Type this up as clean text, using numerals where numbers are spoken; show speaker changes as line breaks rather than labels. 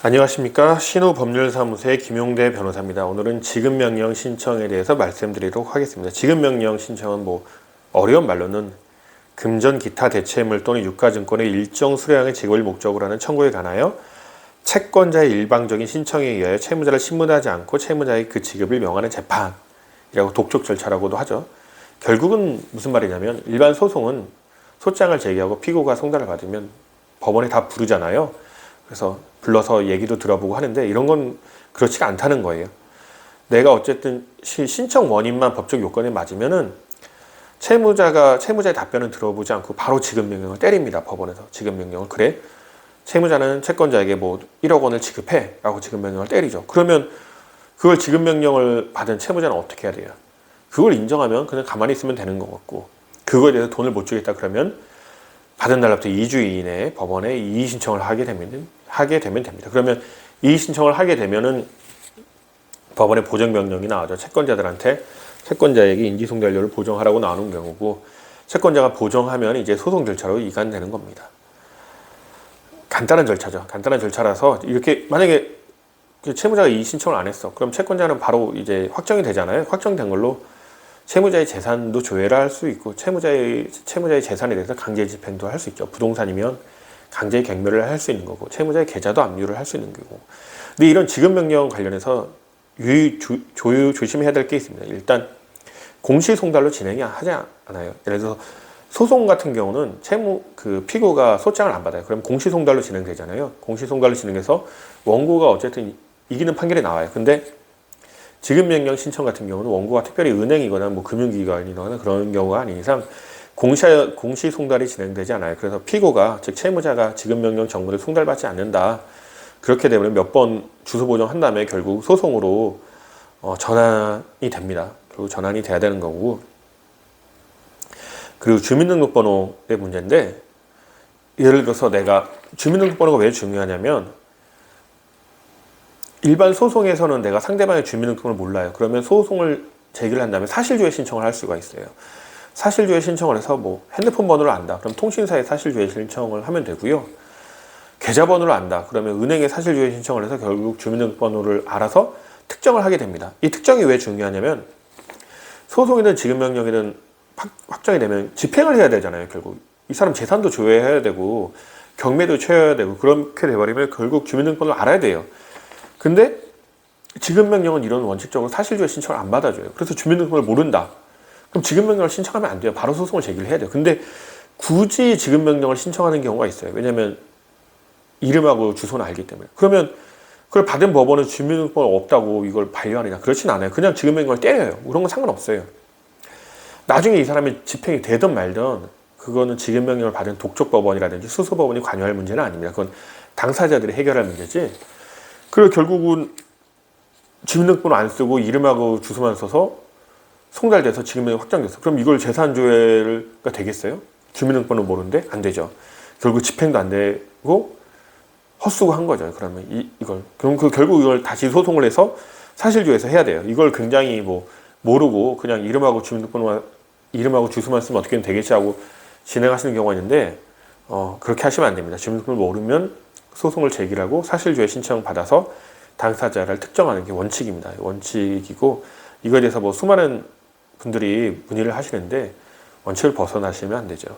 안녕하십니까. 신호법률사무소의 김용대 변호사입니다. 오늘은 지급명령 신청에 대해서 말씀드리도록 하겠습니다. 지급명령 신청은 어려운 말로는 금전 기타 대체물 또는 유가증권의 일정 수량의 지급을 목적으로 하는 청구에 관하여 채권자의 일방적인 신청에 의하여 채무자를 신문하지 않고 채무자의 그 지급을 명하는 재판이라고 독촉 절차라고도 하죠. 결국은 무슨 말이냐면 일반 소송은 소장을 제기하고 피고가 송달을 받으면 법원에 다 부르잖아요. 그래서 불러서 얘기도 들어보고 하는데 이런 건 그렇지가 않다는 거예요. 내가 어쨌든 신청 원인만 법적 요건에 맞으면은 채무자의 답변을 들어보지 않고 바로 지급명령을 때립니다. 법원에서 지급명령을. 그래, 채무자는 채권자에게 1억 원을 지급해 라고 지급명령을 때리죠. 그러면 그걸 지급명령을 받은 채무자는 어떻게 해야 돼요? 그걸 인정하면 그냥 가만히 있으면 되는 것 같고, 그거에 대해서 돈을 못 주겠다 그러면 받은 날로부터 2주 이내에 법원에 이의 신청을 하게 되면 됩니다. 그러면 이의 신청을 하게 되면은 법원에 보정명령이 나와죠. 채권자들한테 채권자에게 인지송달료를 보정하라고 나오는 경우고, 채권자가 보정하면 이제 소송 절차로 이관되는 겁니다. 간단한 절차죠. 간단한 절차라서 이렇게 만약에 채무자가 이의 신청을 안 했어. 그럼 채권자는 바로 이제 확정이 되잖아요. 확정된 걸로 채무자의 재산도 조회를 할 수 있고 채무자의 재산에 대해서 강제 집행도 할 수 있죠. 부동산이면 강제 경매를 할 수 있는 거고 채무자의 계좌도 압류를 할 수 있는 거고. 근데 이런 지급명령 관련해서 조심해야 될 게 있습니다. 일단 공시송달로 진행이 하지 않아요. 예를 들어서 소송 같은 경우는 피고가 소장을 안 받아요. 그럼 공시송달로 진행되잖아요. 공시송달로 진행해서 원고가 어쨌든 이기는 판결이 나와요. 근데 지급명령 신청 같은 경우는 원고가 특별히 은행이거나 금융기관이거나 그런 경우가 아닌 이상 공시송달이 진행되지 않아요. 그래서 피고가, 즉 채무자가 지급명령 정보를 송달받지 않는다. 그렇게 되면 몇 번 주소 보정한 다음에 결국 소송으로 전환이 됩니다. 결국 전환이 돼야 되는 거고. 그리고 주민등록번호의 문제인데, 예를 들어서 내가 주민등록번호가 왜 중요하냐면, 일반 소송에서는 내가 상대방의 주민등록번호를 몰라요. 그러면 소송을 제기를 한다면 사실조회 신청을 할 수가 있어요. 사실조회 신청을 해서 핸드폰 번호를 안다. 그럼 통신사에 사실조회 신청을 하면 되고요. 계좌번호를 안다. 그러면 은행에 사실조회 신청을 해서 결국 주민등록번호를 알아서 특정을 하게 됩니다. 이 특정이 왜 중요하냐면 소송이든 지급명령이든 확정이 되면 집행을 해야 되잖아요. 결국 이 사람 재산도 조회해야 되고 경매도 쳐야 되고, 그렇게 돼버리면 결국 주민등록번호를 알아야 돼요. 근데 지급명령은 이런 원칙적으로 사실조회 신청을 안 받아줘요. 그래서 주민등록번호를 모른다. 그럼 지급명령을 신청하면 안 돼요. 바로 소송을 제기를 해야 돼요. 근데 굳이 지급명령을 신청하는 경우가 있어요. 왜냐면 이름하고 주소는 알기 때문에. 그러면 그걸 받은 법원은 주민등록번호 없다고 이걸 반려하느냐? 그렇진 않아요. 그냥 지급명령을 때려요. 그런 건 상관없어요. 나중에 이 사람이 집행이 되든 말든 그거는 지급명령을 받은 독촉법원이라든지 수소법원이 관여할 문제는 아닙니다. 그건 당사자들이 해결할 문제지. 그리고 결국은 주민등록번호 안 쓰고 이름하고 주소만 써서 송달돼서 지급명령이 확정됐어. 그럼 이걸 재산조회가 되겠어요? 주민등록번호 모르는데? 안 되죠. 결국 집행도 안 되고 헛수고한 거죠. 그러면 그럼 결국 이걸 다시 소송을 해서 사실조회에서 해야 돼요. 이걸 굉장히 모르고 그냥 이름하고 주소만 쓰면 어떻게 되겠지 하고 진행하시는 경우가 있는데, 그렇게 하시면 안 됩니다. 주민등록번호 모르면 소송을 제기하고 사실조회 신청 받아서 당사자를 특정하는 게 원칙입니다. 원칙이고, 이거에 대해서 수많은 분들이 문의를 하시는데 원칙을 벗어나시면 안 되죠.